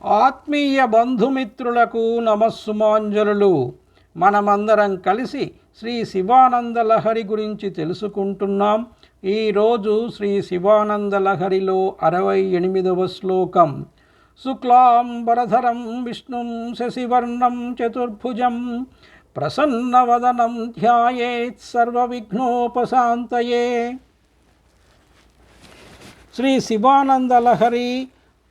ఆత్మీయ బంధుమిత్రులకు నమస్సుమాంజలులు. మనమందరం కలిసి శ్రీ శివానంద లహరి గురించి తెలుసుకుంటున్నాం. ఈరోజు శ్రీ శివానంద లహరిలో 68వ శ్లోకం. శుక్లాంబరధరం విష్ణుం శశివర్ణం చతుర్భుజం ప్రసన్నవదనం ధ్యాయేత్ సర్వవిఘ్నోపశాంతయే. శ్రీ శివానంద లహరి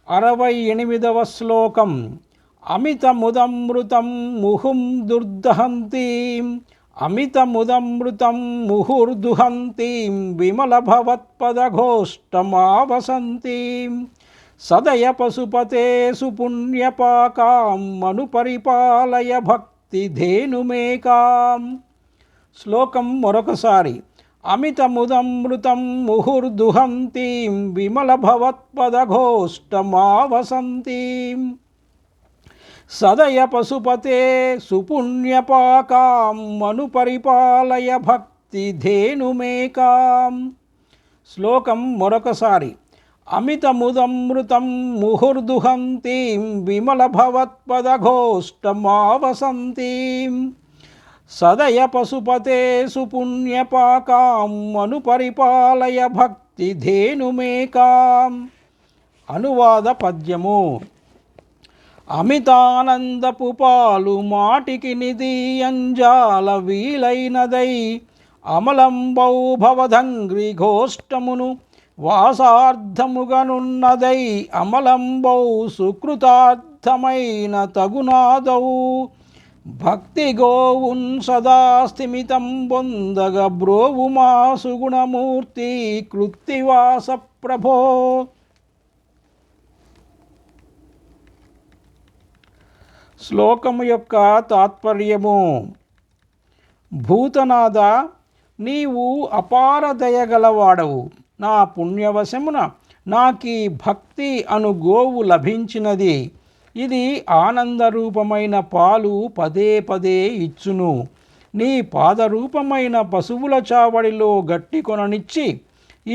68వ శ్లోకం. అమితముదమృతం ముహుం దుర్దహంతీం అమితముదమృతం ముహుర్దుహంతీం విమలభవత్పదఘోష్టమావసంతీం సదయ పశుపతే సుపుణ్యపాకాం మనుపరిపాలయ భక్తిధేనుమేకాం. శ్లోకం మరొకసారి. అమితముదమృతం ముహుర్దుహంతీం విమలభవత్పదఘోష్టమావసంతీం సదయ పశుపతే సుపుణ్యపాకాం మనుపరిపాలయ భక్తిధేనుమేకాం. శ్లోకం మరొకసారి. అమితముదమృతం ముహుర్దుహంతీం విమలభవత్పదఘోష్టమావసంతీం సదయ పశుపతే సుపుణ్యపాకాం మనుపరిపాలయ భక్తిధేనుమేకాం. అనువాద పద్యము. అమితానందపు పాలు మాటికి నిధియంజాల వీలైనదై అమలంబౌ భవధంగ్రి ఘోష్టమును వాసార్థముగనున్నదై అమలంబౌ సుకృతార్థమైన తగునాదౌ భక్తి గోవున్ సదా స్థిమితం బొందగ బ్రోవుమా సుగుణమూర్తి కృత్తివాస ప్రభో. శ్లోకము యొక్క తాత్పర్యము. భూతనాథ, నీవు అపార దయగలవాడవు. నా పుణ్యవశమున నాకీ భక్తి అను గోవు లభించినది. ఇది ఆనందరూపమైన పాలు పదే పదే ఇచ్చును. నీ పాదరూపమైన పశువుల చావడిలో గట్టికొననిచ్చి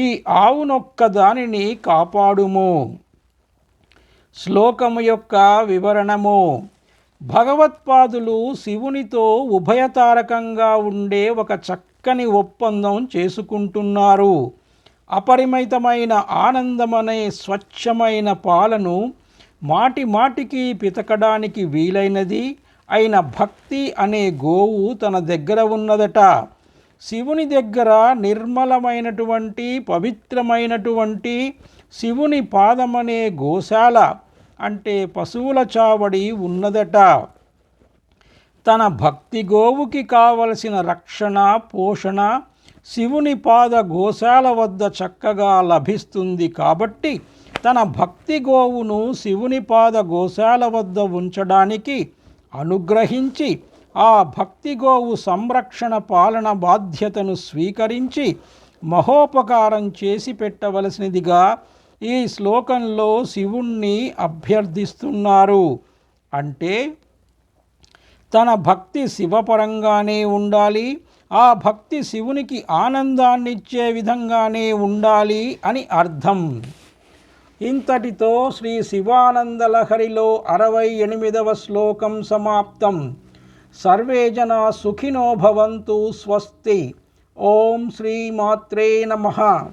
ఈ ఆవునొక్క దానిని కాపాడుము. శ్లోకము యొక్క వివరణము. భగవత్పాదులు శివునితో ఉభయతారకంగా ఉండే ఒక చక్కని ఒప్పందం చేసుకుంటున్నారు. అపరిమితమైన ఆనందమనే స్వచ్ఛమైన పాలను మాటి మాటికి పితకడానికి వీలైనది అయిన భక్తి అనే గోవు తన దగ్గర ఉన్నదట. శివుని దగ్గర నిర్మలమైనటువంటి పవిత్రమైనటువంటి శివుని పాదమనే గోశాల అంటే పశువుల చావడి ఉన్నదట. తన భక్తి గోవుకి కావలసిన రక్షణ పోషణ శివుని పాద గోశాల వద్ద చక్కగా లభిస్తుంది. కాబట్టి తన భక్తి గోవును శివుని పాద గోశాల వద్ద ఉంచడానికి అనుగ్రహించి ఆ భక్తి గోవు సంరక్షణ పాలన బాధ్యతను స్వీకరించి మహోపకారం చేసి పెట్టవలసినదిగా ఈ శ్లోకంలో శివుణ్ణి అభ్యర్థిస్తున్నారు. అంటే తన భక్తి శివపరంగానే ఉండాలి, ఆ భక్తి శివునికి ఆనందాన్నిచ్చే విధంగానే ఉండాలి అని అర్థం. ఇంతటితో శ్రీ శివానంద లహరిలో 68వ శ్లోకం సమాప్తం. సర్వే జనా సుఖినో భవంతు. స్వస్తి. ఓం శ్రీ మాత్రే నమః.